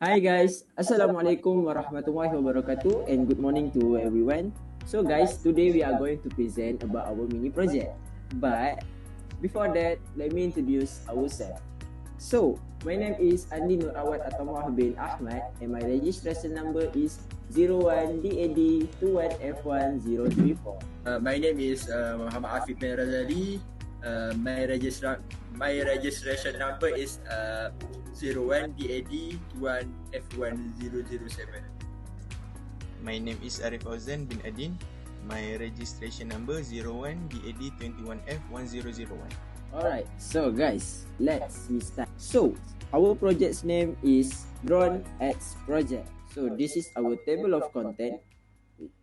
Hi guys, Assalamualaikum warahmatullahi wabarakatuh and good morning to everyone. So guys, today we are going to present about our mini project. But before that, let me introduce ourselves. So, my name is Andi Nur Awad Atamah bin Ahmad and my registration number is 01DAD21F1034. My name is Muhammad Afif bin Razali. My registration number is 01DAD21F1007. My name is Arif Ozan bin Adin. My registration number 01DAD21F1001. Alright, so guys, let's start. So, our project's name is Drone X Project. So, this is our table of content. We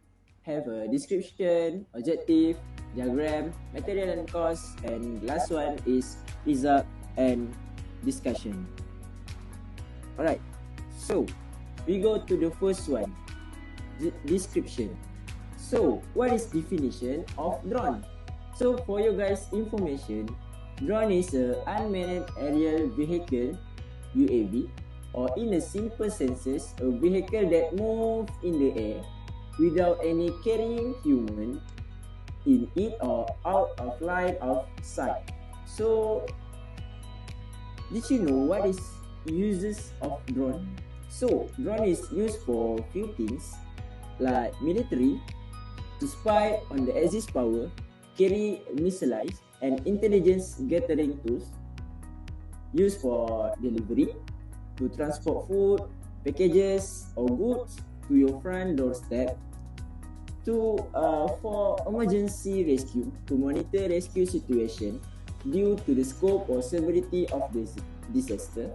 have a description, objective, diagram, material and cost, and last one is result and discussion. Alright, so we go to the first one, description. So, what is definition of drone? So, for you guys' information, drone is an unmanned aerial vehicle, UAV, or in a simple senses, a vehicle that moves in the air without any carrying human in it or out of line of sight. So, did you know what is uses of drone? So, drone is used for few things like military, to spy on the Axis power, carry missiles, and intelligence gathering tools, used for delivery, to transport food, packages, or goods to your front doorstep, to for emergency rescue, to monitor rescue situation due to the scope or severity of this disaster,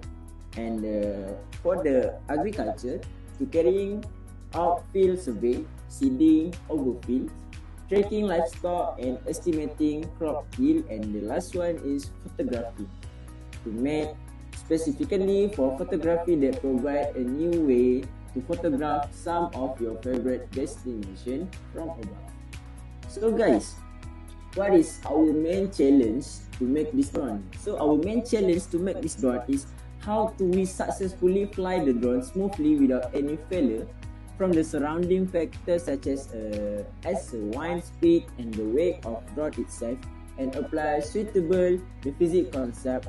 and for the agriculture, to carrying out field survey, seeding overfields, tracking livestock, and estimating crop yield, and the last one is photography, to make specifically for photography that provide a new way to photograph some of your favorite destination from above. So guys, what is our main challenge to make this drone? So our main challenge to make this drone is how do we successfully fly the drone smoothly without any failure from the surrounding factors such as wind speed and the weight of drone itself, and apply suitable the physics concept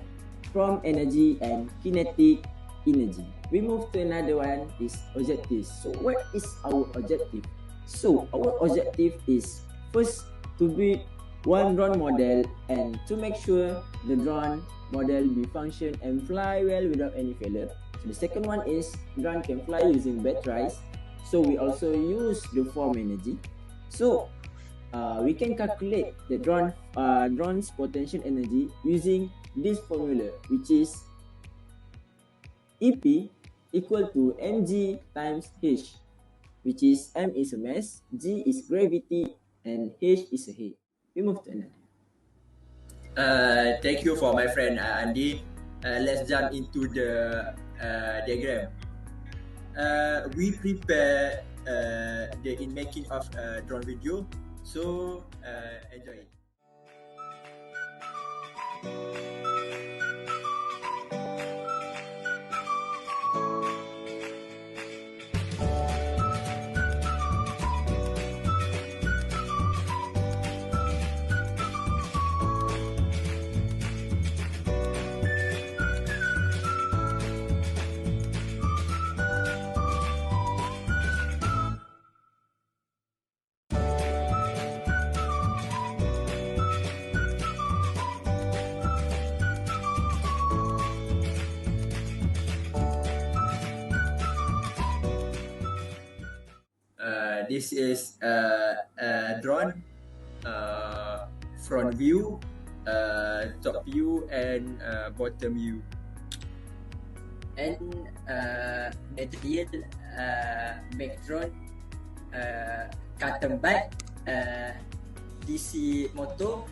from energy and kinetic energy. We move to another one is objectives. So what is our objective? So our objective is first to build one drone model and to make sure the drone model be function and fly well without any failure. So the second one is drone can fly using batteries. So we also use the form energy. So we can calculate the drone's potential energy using this formula, which is EP equal to mg times h, which is m is a mass, g is gravity, and h is a height. We move to another. Thank you for my friend Andy. Let's jump into the diagram. We prepare the in making of drone video, so enjoy it. This is a drone front view, top view, and bottom view. And material background custom bike, DC motor,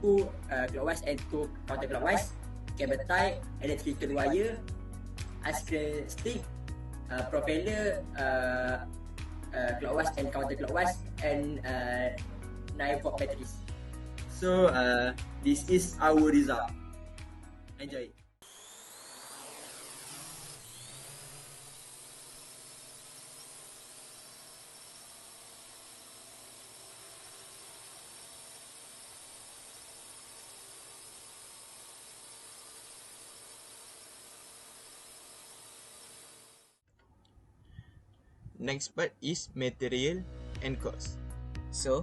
two clockwise and two counterclockwise, cable tie, electrical wire, ice cream stick, propeller, clockwise and counterclockwise, and 9-volt batteries. So this is our result. Enjoy. Next part is material and cost. So,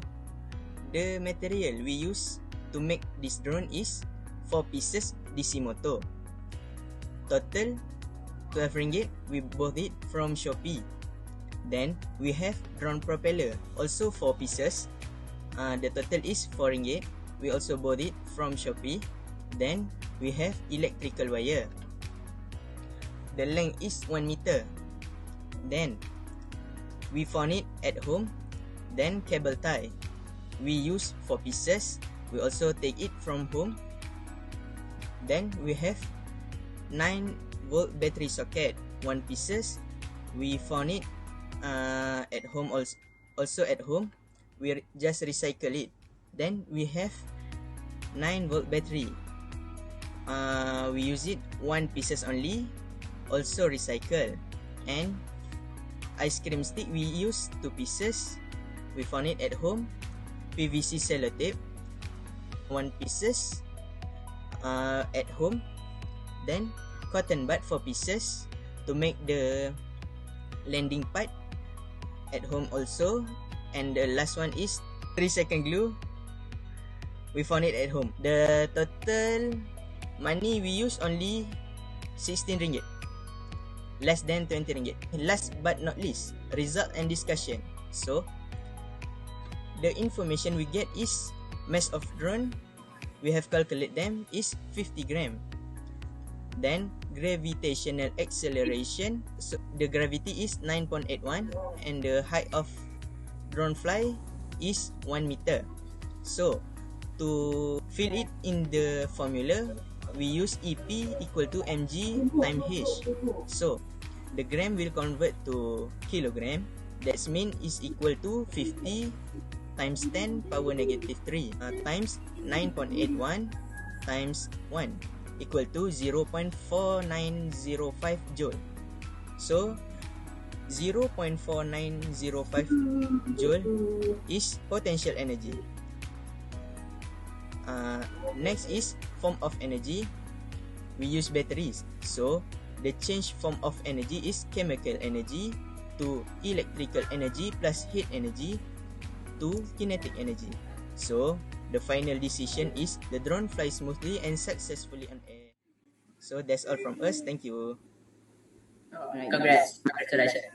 the material we use to make this drone is 4 pieces DC motor. Total 12 ringgit, we bought it from Shopee. Then we have drone propeller, also 4 pieces. The total is 4 ringgit. We also bought it from Shopee. Then we have electrical wire. The length is 1 meter. Then we found it at home. Then cable tie. We use 4 pieces. We also take it from home. Then we have 9-volt battery socket, 1 pieces. We found it at home also at home. We just recycle it. Then we have 9-volt battery. We use it 1 pieces only, also recycle. And ice cream stick we use 2 pieces. We found it at home. PVC sellotape 1 pieces at home. Then cotton bud 4 pieces to make the landing part at home also. And the last one is 3-second glue. We found it at home. The total money we use only 16 ringgit, less than 20 ringgit. Last but not least, result and discussion. So the information we get is mass of drone, we have calculated them, is 50 gram. Then gravitational acceleration, so the gravity is 9.81 and the height of drone fly is 1 meter. So to fill it in the formula, we use EP equal to mg times h. So the gram will convert to kilogram. That means is equal to 50 times 10 power negative 3 times 9.81 times 1 equal to 0.4905 joule. So 0.4905 joule is potential energy. Next is form of energy. We use batteries, so the change form of energy is chemical energy to electrical energy plus heat energy to kinetic energy. So the final decision is the drone flies smoothly and successfully on air. So that's all from us. Thank you. Congrats. Congratulations.